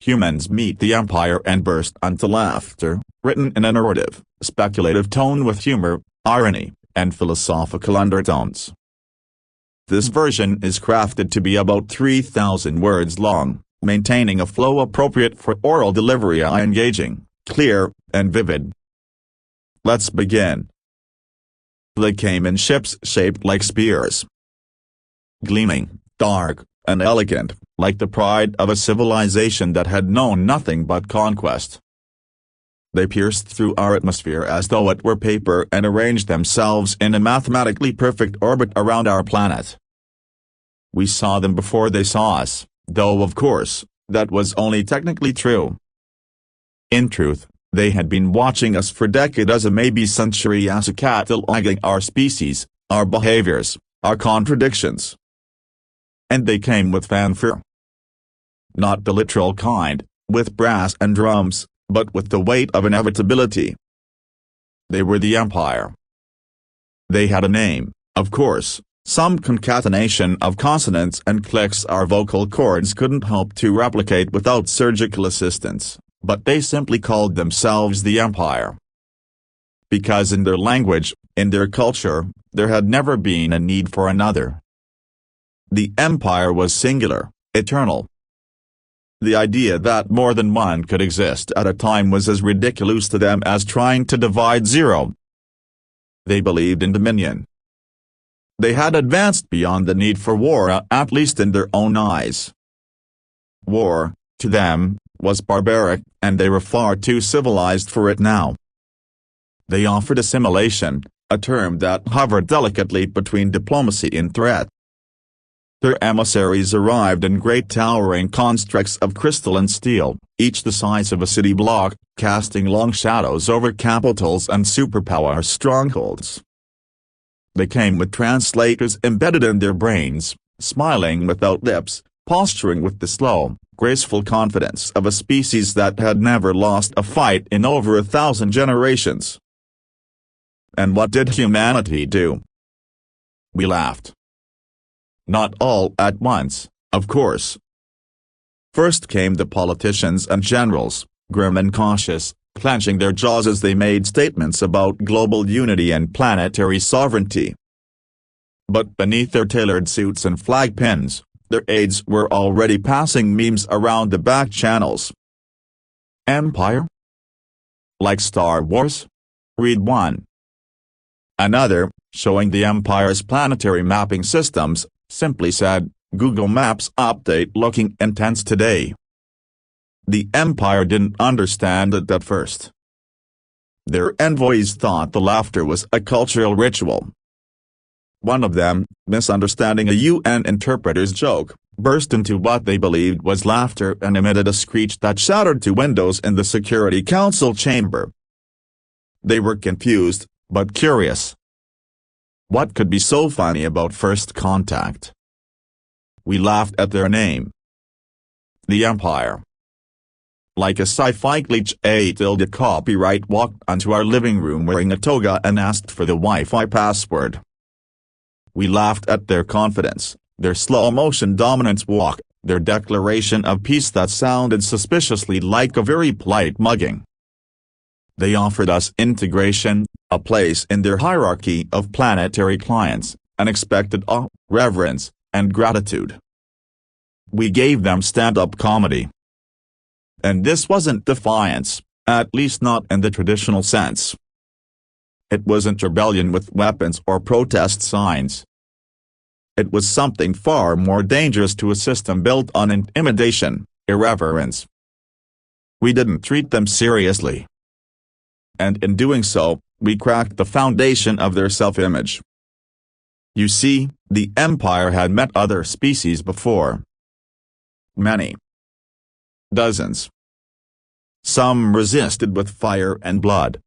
humans meet the Empire and burst into laughter, written in a narrative, speculative tone with humor, irony, and philosophical undertones. This version is crafted to be about 3,000 words long, maintaining a flow appropriate for oral delivery, engaging, clear, and vivid. Let's begin. They came in ships shaped like spears. Gleaming, dark, and elegant, like the pride of a civilization that had known nothing but conquest. They pierced through our atmosphere as though it were paper and arranged themselves in a mathematically perfect orbit around our planet. We saw them before they saw us, though of course, that was only technically true. In truth, they had been watching us for decades, maybe centuries, as cataloging our species, our behaviors, our contradictions. And they came with fanfare. Not the literal kind, with brass and drums, but with the weight of inevitability. They were the Empire. They had a name, of course, some concatenation of consonants and clicks our vocal cords couldn't hope to replicate without surgical assistance, but they simply called themselves the Empire. Because in their language, in their culture, there had never been a need for another. The Empire was singular, eternal. The idea that more than one could exist at a time was as ridiculous to them as trying to divide zero. They believed in dominion. They had advanced beyond the need for war, at least in their own eyes. War, to them, was barbaric, and they were far too civilized for it now. They offered assimilation, a term that hovered delicately between diplomacy and threat. Their emissaries arrived in great towering constructs of crystal and steel, each the size of a city block, casting long shadows over capitals and superpower strongholds. They came with translators embedded in their brains, smiling without lips, posturing with the slow, graceful confidence of a species that had never lost a fight in over 1,000 generations. And what did humanity do? We laughed. Not all at once, of course. First came the politicians and generals, grim and cautious, clenching their jaws as they made statements about global unity and planetary sovereignty. But beneath their tailored suits and flag pins, their aides were already passing memes around the back channels. Empire? Like Star Wars? Read one. Another, showing the Empire's planetary mapping systems, simply said, Google Maps update looking intense today. The Empire didn't understand it at first. Their envoys thought the laughter was a cultural ritual. One of them, misunderstanding a UN interpreter's joke, burst into what they believed was laughter and emitted a screech that shattered to windows in the Security Council chamber. They were confused, but curious. What could be so funny about first contact? We laughed at their name. The Empire. Like a sci-fi glitch, a tilde copyright walked onto our living room wearing a toga and asked for the Wi-Fi password. We laughed at their confidence, their slow-motion dominance walk, their declaration of peace that sounded suspiciously like a very polite mugging. They offered us integration, a place in their hierarchy of planetary clients, and expected awe, reverence, and gratitude. We gave them stand-up comedy. And this wasn't defiance, at least not in the traditional sense. It wasn't rebellion with weapons or protest signs. It was something far more dangerous to a system built on intimidation, irreverence. We didn't treat them seriously. And in doing so, we cracked the foundation of their self-image. You see, the Empire had met other species before. Many. Dozens. Some resisted with fire and blood.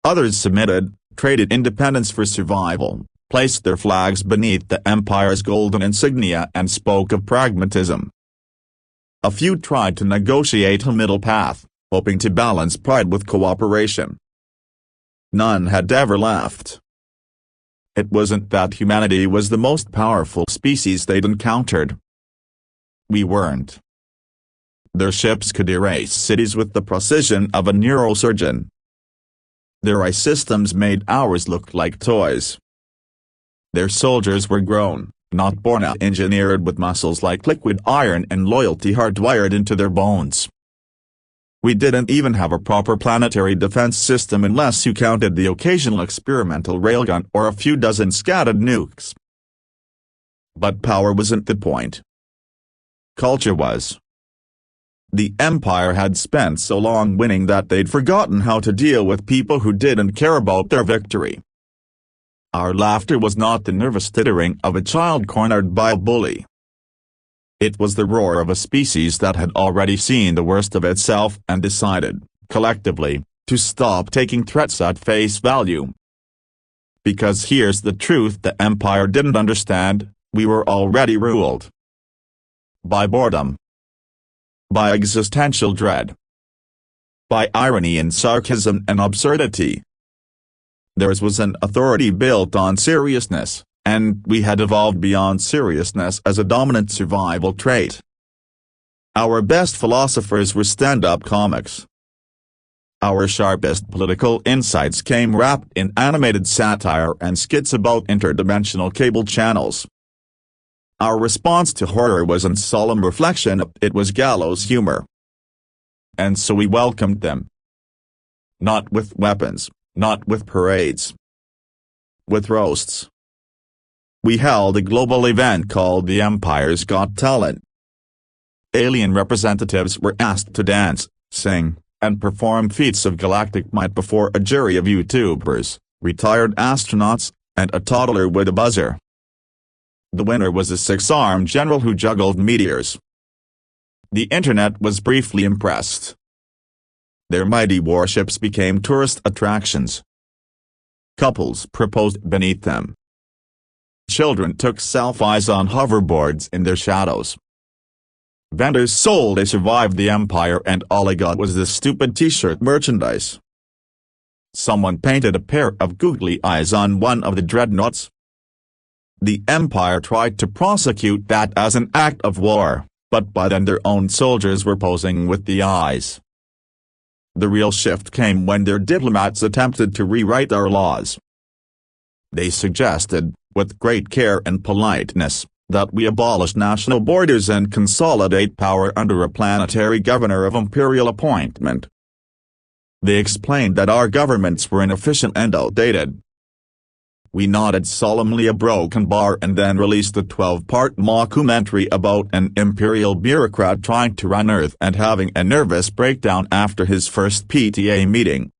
Others submitted, traded independence for survival, placed their flags beneath the Empire's golden insignia and spoke of pragmatism. A few tried to negotiate a middle path, hoping to balance pride with cooperation. None had ever laughed. It wasn't that humanity was the most powerful species they'd encountered. We weren't. Their ships could erase cities with the precision of a neurosurgeon. Their ice systems made ours look like toys. Their soldiers were grown, not born out, engineered with muscles like liquid iron and loyalty hardwired into their bones. We didn't even have a proper planetary defense system unless you counted the occasional experimental railgun or a few dozen scattered nukes. But power wasn't the point. Culture was. The Empire had spent so long winning that they'd forgotten how to deal with people who didn't care about their victory. Our laughter was not the nervous tittering of a child cornered by a bully. It was the roar of a species that had already seen the worst of itself and decided, collectively, to stop taking threats at face value. Because here's the truth the Empire didn't understand: we were already ruled. By boredom. By existential dread. By irony and sarcasm and absurdity. Theirs was an authority built on seriousness, and we had evolved beyond seriousness as a dominant survival trait. Our best philosophers were stand-up comics. Our sharpest political insights came wrapped in animated satire and skits about interdimensional cable channels. Our response to horror wasn't solemn reflection, it was gallows humor. And so we welcomed them. Not with weapons, not with parades. With roasts. We held a global event called The Empire's Got Talent. Alien representatives were asked to dance, sing, and perform feats of galactic might before a jury of YouTubers, retired astronauts, and a toddler with a buzzer. The winner was a six-armed general who juggled meteors. The internet was briefly impressed. Their mighty warships became tourist attractions. Couples proposed beneath them. Children took selfies on hoverboards in their shadows. Vendors sold they survived the Empire and all I got was this stupid t-shirt merchandise. Someone painted a pair of googly eyes on one of the dreadnoughts. The Empire tried to prosecute that as an act of war, but by then their own soldiers were posing with the eyes. The real shift came when their diplomats attempted to rewrite our laws. They suggested, with great care and politeness, that we abolish national borders and consolidate power under a planetary governor of imperial appointment. They explained that our governments were inefficient and outdated. We nodded solemnly a broken bar and then released a 12-part mockumentary about an imperial bureaucrat trying to run Earth and having a nervous breakdown after his first PTA meeting.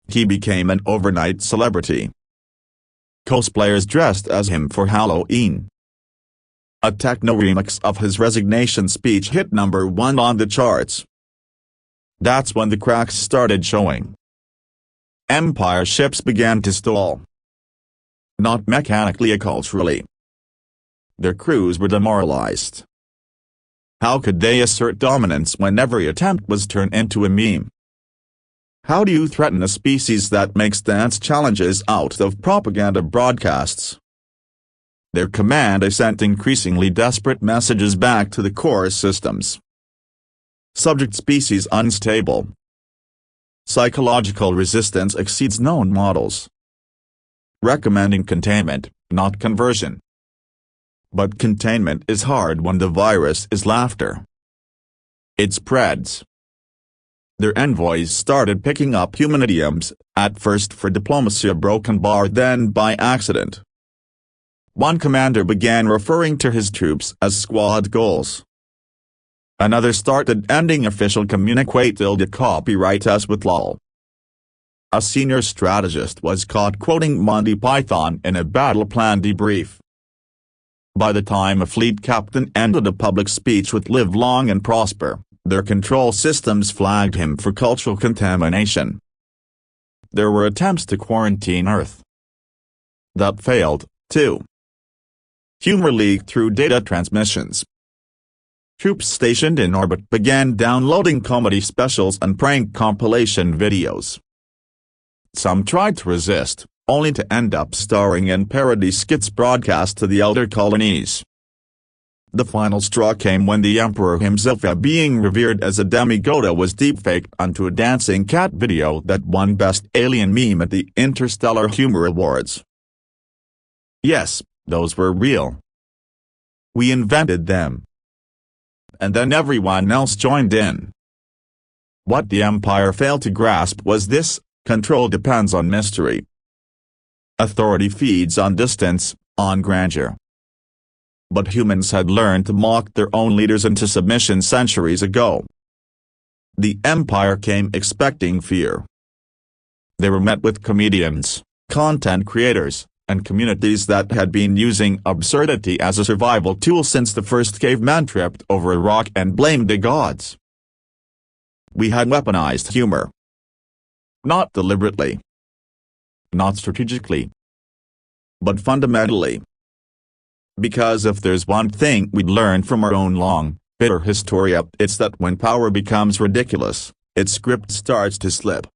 He became an overnight celebrity. Cosplayers dressed as him for Halloween. A techno remix of his resignation speech hit #1 on the charts. That's when the cracks started showing. Empire ships began to stall. Not mechanically or culturally. Their crews were demoralized. How could they assert dominance when every attempt was turned into a meme? How do you threaten a species that makes dance challenges out of propaganda broadcasts? Their command sent increasingly desperate messages back to the core systems. Subject species unstable. Psychological resistance exceeds known models. Recommending containment, not conversion. But containment is hard when the virus is laughter. It spreads. Their envoys started picking up human idioms, at first for diplomacy, a broken bar, then by accident. One commander began referring to his troops as squad goals. Another started ending official communique to copyright us with lol. A senior strategist was caught quoting Monty Python in a battle plan debrief. By the time a fleet captain ended a public speech with "Live long and prosper," their control systems flagged him for cultural contamination. There were attempts to quarantine Earth. That failed, too. Humor leaked through data transmissions. Troops stationed in orbit began downloading comedy specials and prank compilation videos. Some tried to resist, only to end up starring in parody skits broadcast to the elder colonies. The final straw came when the emperor himself, being revered as a demigod, was deepfaked onto a dancing cat video that won Best Alien Meme at the Interstellar Humor Awards. Yes, those were real. We invented them. And then everyone else joined in. What the empire failed to grasp was this: control depends on mystery. Authority feeds on distance, on grandeur. But humans had learned to mock their own leaders into submission centuries ago. The empire came expecting fear. They were met with comedians, content creators, and communities that had been using absurdity as a survival tool since the first caveman tripped over a rock and blamed the gods. We had weaponized humor. Not deliberately. Not strategically. But fundamentally. Because if there's one thing we'd learned from our own long, bitter history, it's that when power becomes ridiculous, its script starts to slip.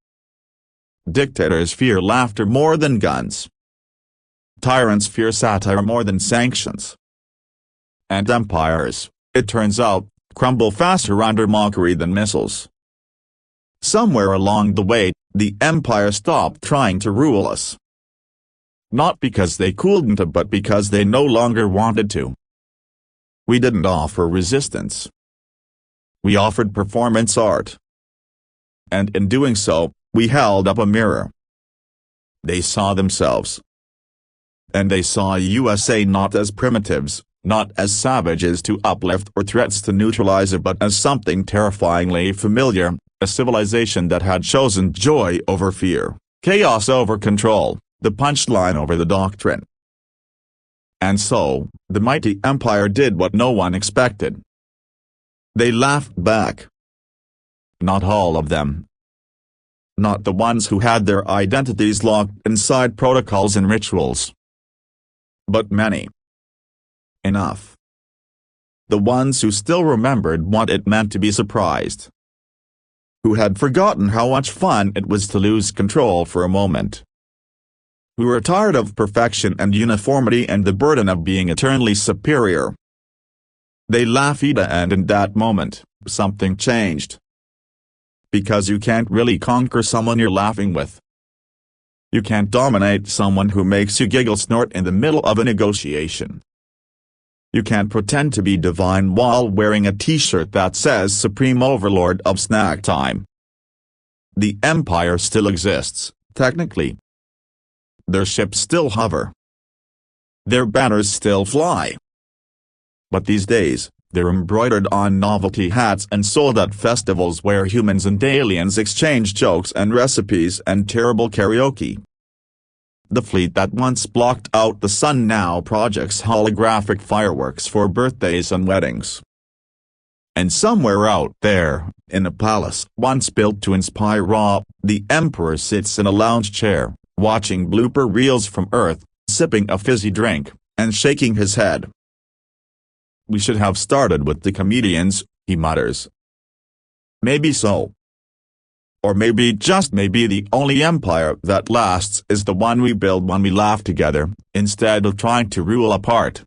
Dictators fear laughter more than guns. Tyrants fear satire more than sanctions. And empires, it turns out, crumble faster under mockery than missiles. Somewhere along the way, the empire stopped trying to rule us. Not because they couldn't, but because they no longer wanted to. We didn't offer resistance. We offered performance art. And in doing so, we held up a mirror. They saw themselves. And they saw USA not as primitives, not as savages to uplift or threats to neutralize it, but as something terrifyingly familiar, a civilization that had chosen joy over fear, chaos over control, the punchline over the doctrine. And so, the mighty empire did what no one expected. They laughed back. Not all of them. Not the ones who had their identities locked inside protocols and rituals. But many. Enough. The ones who still remembered what it meant to be surprised. Who had forgotten how much fun it was to lose control for a moment. Who were tired of perfection and uniformity and the burden of being eternally superior. They laughed, and in that moment, something changed. Because you can't really conquer someone you're laughing with. You can't dominate someone who makes you giggle snort in the middle of a negotiation. You can't pretend to be divine while wearing a t-shirt that says Supreme Overlord of Snack Time. The empire still exists, technically. Their ships still hover. Their banners still fly. But these days, they're embroidered on novelty hats and sold at festivals where humans and aliens exchange jokes and recipes and terrible karaoke. The fleet that once blocked out the sun now projects holographic fireworks for birthdays and weddings. And somewhere out there, in a palace once built to inspire awe, the emperor sits in a lounge chair, watching blooper reels from Earth, sipping a fizzy drink, and shaking his head. We should have started with the comedians, he mutters. Maybe so. Or maybe, just maybe, the only empire that lasts is the one we build when we laugh together, instead of trying to rule apart.